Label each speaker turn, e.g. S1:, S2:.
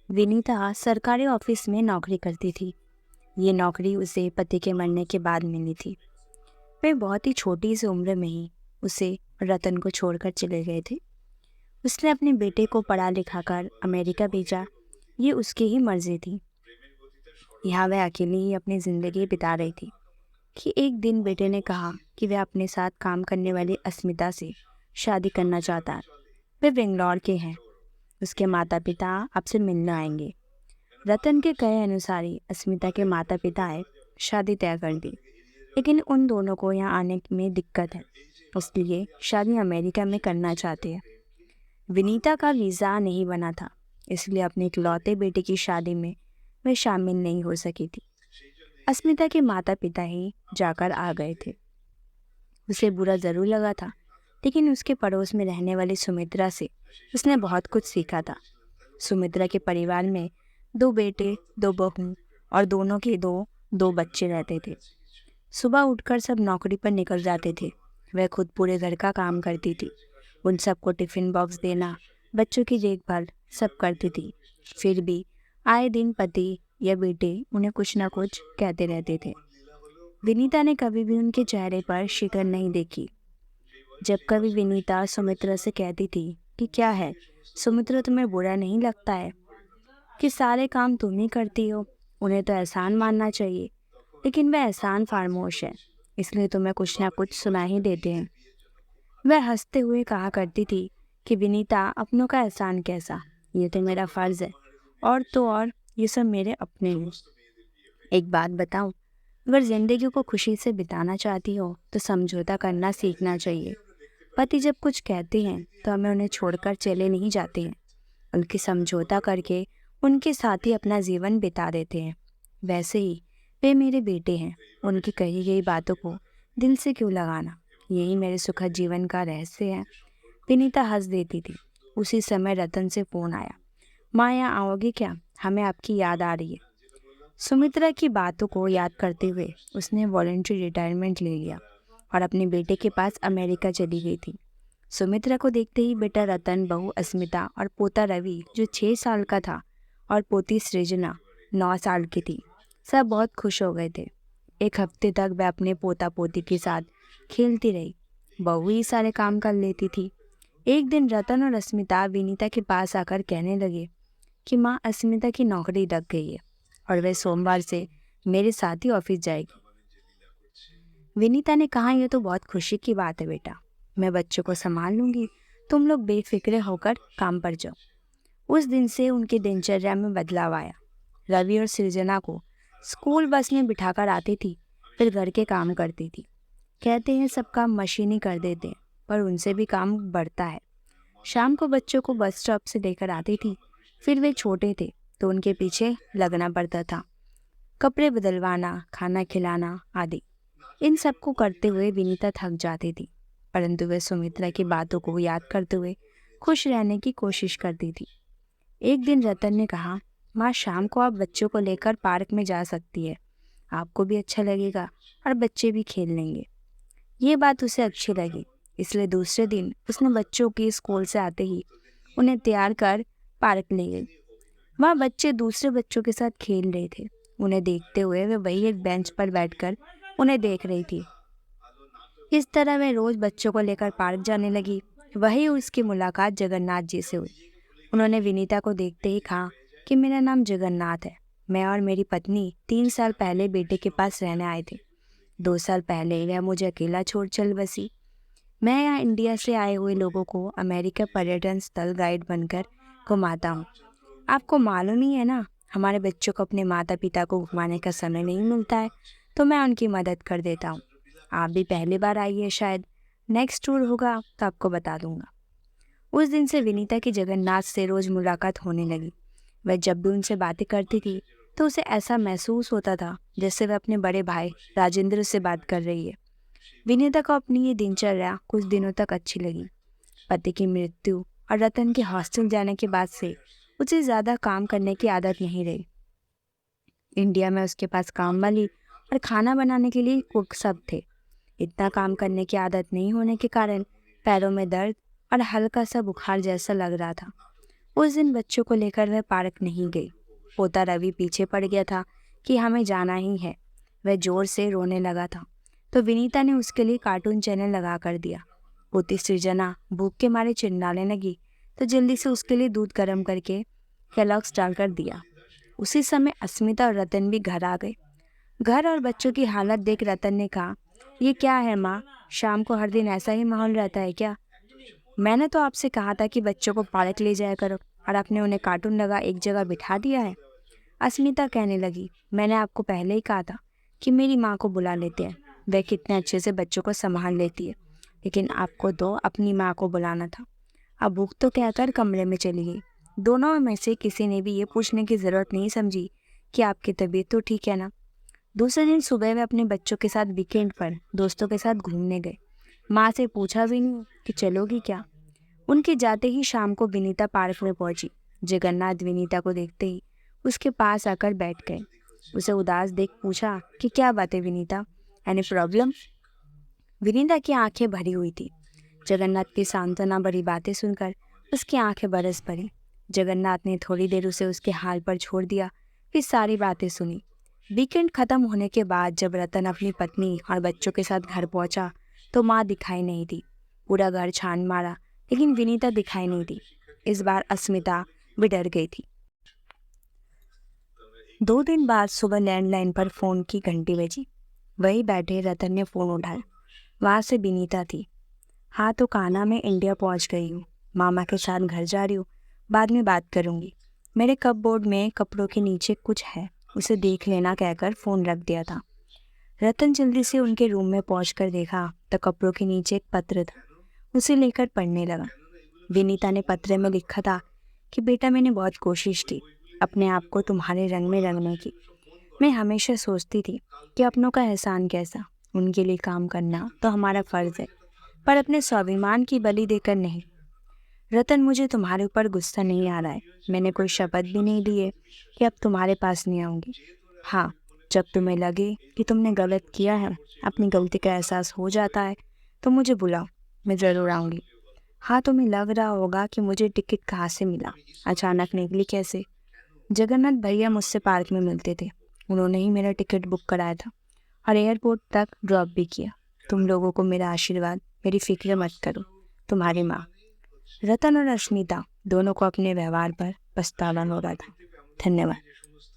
S1: विनीता सरकारी ऑफिस में नौकरी करती थी। ये नौकरी उसे पति के मरने के बाद मिली थी। वे बहुत ही छोटी सी उम्र में ही उसे रतन को छोड़कर चले गए थे। उसने अपने बेटे को पढ़ा लिखा कर अमेरिका भेजा। ये उसकी ही मर्जी थी। यहाँ वह अकेली ही अपनी ज़िंदगी बिता रही थी कि एक दिन बेटे ने कहा कि वह अपने साथ काम करने वाली अस्मिता से शादी करना चाहता है। वे बेंगलौर के हैं। उसके माता पिता आपसे मिलने आएंगे। रतन के कहे अनुसार ही अस्मिता के माता पिता आए, शादी तय कर दी। लेकिन उन दोनों को यहाँ आने में दिक्कत है, इसलिए शादी अमेरिका में करना चाहते हैं। विनीता का वीज़ा नहीं बना था, इसलिए अपने इकलौते बेटे की शादी में वह शामिल नहीं हो सकी थी। अस्मिता के माता पिता ही जाकर आ गए थे। उसे बुरा ज़रूर लगा था, लेकिन उसके पड़ोस में रहने वाली सुमित्रा से उसने बहुत कुछ सीखा था। सुमित्रा के परिवार में 2 बेटे, 2 बहू और दोनों के दो बच्चे रहते थे। सुबह उठकर सब नौकरी पर निकल जाते थे। वह खुद पूरे घर का काम करती थी। उन सबको टिफ़िन बॉक्स देना, बच्चों की देखभाल सब करती थी। फिर भी आए दिन पति या बेटे उन्हें कुछ ना कुछ कहते रहते थे। विनीता ने कभी भी उनके चेहरे पर शिकन नहीं देखी। जब कभी विनीता सुमित्रा से कहती थी कि क्या है सुमित्रा, तुम्हें बुरा नहीं लगता है कि सारे काम तुम ही करती हो, उन्हें तो एहसान मानना चाहिए। लेकिन वह एहसान फारमोश है, इसलिए तुम्हें कुछ ना कुछ सुना ही देते हैं। वह हंसते हुए कहा करती थी कि विनीता, अपनों का एहसान कैसा, ये तो मेरा फ़र्ज़ है, और तो और ये सब मेरे अपने हैं। एक बात बताऊं, अगर ज़िंदगी को खुशी से बिताना चाहती हो तो समझौता करना सीखना चाहिए। पति जब कुछ कहते हैं तो हमें उन्हें छोड़कर चले नहीं जाते हैं, बल्कि समझौता करके उनके साथ ही अपना जीवन बिता देते हैं। वैसे ही वे मेरे बेटे हैं, उनकी कही गई बातों को दिल से क्यों लगाना, यही मेरे सुखद जीवन का रहस्य है। विनीता हंस देती थी। उसी समय रतन से फ़ोन आया। माँ, यहाँ आओगी क्या, हमें आपकी याद आ रही है। सुमित्रा की बातों को याद करते हुए उसने वॉलंटरी रिटायरमेंट ले लिया और अपने बेटे के पास अमेरिका चली गई थी। सुमित्रा को देखते ही बेटा रतन, बहू अस्मिता और पोता रवि जो 6 साल का था और पोती सृजना 9 साल की थी, सब बहुत खुश हो गए थे। एक हफ्ते तक वह अपने पोता पोती के साथ खेलती रही। बहू ही सारे काम कर लेती थी। एक दिन रतन और अस्मिता विनीता के पास आकर कहने लगे कि माँ, अस्मिता की नौकरी लग गई है और वह सोमवार से मेरे साथ ही ऑफिस जाएगी। विनीता ने कहा, यह तो बहुत खुशी की बात है बेटा, मैं बच्चों को संभाल लूंगी, तुम लोग बेफिक्रे होकर काम पर जाओ। उस दिन से उनकी दिनचर्या में बदलाव आया। रवि और सृजना को स्कूल बस में बिठाकर आती थी, फिर घर के काम करती थी। कहते हैं सब काम मशीन ही कर देते हैं, पर उनसे भी काम बढ़ता है। शाम को बच्चों को बस स्टॉप से लेकर आती थी। फिर वे छोटे थे तो उनके पीछे लगना पड़ता था, कपड़े बदलवाना, खाना खिलाना आदि। इन सब को करते हुए विनीता थक जाती थी, परंतु वे सुमित्रा की बातों को याद करते हुए खुश रहने की कोशिश करती थी। एक दिन रतन ने कहा, माँ, शाम को आप बच्चों को लेकर पार्क में जा सकती है, आपको भी अच्छा लगेगा और बच्चे भी खेल लेंगे। ये बात उसे अच्छी लगी, इसलिए दूसरे दिन उसने बच्चों की स्कूल से आते ही उन्हें तैयार कर पार्क ले गई। वहाँ बच्चे दूसरे बच्चों के साथ खेल रहे थे। उन्हें देखते हुए वे वही एक बेंच पर बैठकर उन्हें देख रही थी। इस तरह वह रोज बच्चों को लेकर पार्क जाने लगी। वही उसकी मुलाकात जगन्नाथ जी से हुई। उन्होंने विनीता को देखते ही कहा कि मेरा नाम जगन्नाथ है, मैं और मेरी पत्नी 3 साल पहले बेटे के पास रहने आए थे। 2 साल पहले वह मुझे अकेला छोड़ चल बसी। मैं यहाँ इंडिया से आए हुए लोगों को अमेरिका पर्यटन स्थल गाइड बनकर घुमाता हूँ। आपको मालूम ही है ना, हमारे बच्चों को अपने माता पिता को घुमाने का समय नहीं मिलता है, तो मैं उनकी मदद कर देता हूँ। आप भी पहली बार आई है शायद, नेक्स्ट टूर होगा तो आपको बता दूंगा। उस दिन से विनीता की जगन्नाथ से रोज़ मुलाकात होने लगी। वह जब भी उनसे बातें करती थी तो उसे ऐसा महसूस होता था जैसे वह अपने बड़े भाई राजेंद्र से बात कर रही है। विनीता को अपनी ये दिनचर्या कुछ दिनों तक अच्छी लगी। पति की मृत्यु और रतन के हॉस्टल जाने के बाद से उसे ज़्यादा काम करने की आदत नहीं रही। इंडिया में उसके पास काम वाली और खाना बनाने के लिए कुक सब थे। इतना काम करने की आदत नहीं होने के कारण पैरों में दर्द और हल्का सा बुखार जैसा लग रहा था। उस दिन बच्चों को लेकर वह पार्क नहीं गई। पोता रवि पीछे पड़ गया था कि हमें जाना ही है। वह जोर से रोने लगा था तो विनीता ने उसके लिए कार्टून चैनल लगा कर दिया। पोती सृजना भूख के मारे चिल्लाने लगी तो जल्दी से उसके लिए दूध गर्म करके केलॉग्स डालकर दिया। उसी समय अस्मिता और रतन भी घर आ गए। घर और बच्चों की हालत देख रतन ने कहा, ये क्या है माँ, शाम को हर दिन ऐसा ही माहौल रहता है क्या? मैंने तो आपसे कहा था कि बच्चों को पार्क ले जाया करो और आपने उन्हें कार्टून लगा एक जगह बिठा दिया है। अस्मिता कहने लगी, मैंने आपको पहले ही कहा था कि मेरी माँ को बुला लेते हैं, वह कितने अच्छे से बच्चों को संभाल लेती है, लेकिन आपको तो अपनी माँ को बुलाना था। अब भूख तो कहकर कमरे में चली गई। दोनों में से किसी ने भी ये पूछने की ज़रूरत नहीं समझी कि आपकी तबीयत तो ठीक है ना। दूसरे दिन सुबह वे अपने बच्चों के साथ वीकेंड पर दोस्तों के साथ घूमने गए। माँ से पूछा भी नहीं कि चलोगी क्या। उनके जाते ही शाम को विनीता पार्क में पहुंची। जगन्नाथ विनीता को देखते ही उसके पास आकर बैठ गए। उसे उदास देख पूछा कि क्या बात है विनीता, एनी प्रॉब्लम? विनीता की आंखें भरी हुई थी। जगन्नाथ की सांत्वना भरी बातें सुनकर उसकी आंखें बरस पड़ी। जगन्नाथ ने थोड़ी देर उसे उसके हाल पर छोड़ दिया, फिर सारी बातें सुनी। वीकेंड खत्म होने के बाद जब रतन अपनी पत्नी और बच्चों के साथ घर पहुंचा तो माँ दिखाई नहीं दी। पूरा घर छान मारा लेकिन विनीता दिखाई नहीं दी। इस बार अस्मिता भी डर गई थी। 2 दिन बाद सुबह लैंडलाइन पर फ़ोन की घंटी बजी। वहीं बैठे रतन ने फ़ोन उठाया। वहाँ से विनीता थी। हाँ तो कान्हा, मैं इंडिया पहुँच गई हूँ, मामा के साथ घर जा रही हूँ, बाद में बात करूँगी। मेरे कपबोर्ड में कपड़ों के नीचे कुछ है, उसे देख लेना कहकर फ़ोन रख दिया था। रतन जल्दी से उनके रूम में पहुंचकर देखा तो कपड़ों के नीचे एक पत्र था। उसे लेकर पढ़ने लगा। विनीता ने पत्र में लिखा था कि बेटा, मैंने बहुत कोशिश की अपने आप को तुम्हारे रंग में रंगने की। मैं हमेशा सोचती थी कि अपनों का एहसान कैसा, उनके लिए काम करना तो हमारा फ़र्ज़ है, पर अपने स्वाभिमान की बलि देकर नहीं। रतन, मुझे तुम्हारे ऊपर गुस्सा नहीं आ रहा है। मैंने कोई शपथ भी नहीं ली है कि अब तुम्हारे पास नहीं आऊँगी। हाँ, जब तुम्हें लगे कि तुमने गलत किया है, अपनी गलती का एहसास हो जाता है, तो मुझे बुलाओ, मैं ज़रूर आऊँगी। हाँ, तुम्हें लग रहा होगा कि मुझे टिकट कहाँ से मिला, अचानक निकली कैसे। जगन्नाथ भैया मुझसे पार्क में मिलते थे, उन्होंने ही मेरा टिकट बुक कराया था और एयरपोर्ट तक ड्रॉप भी किया। तुम लोगों को मेरा आशीर्वाद, मेरी फिक्र मत करो, तुम्हारी माँ। रतन और अस्मिता दोनों को अपने व्यवहार पर पछतावा हो रहा था। धन्यवाद।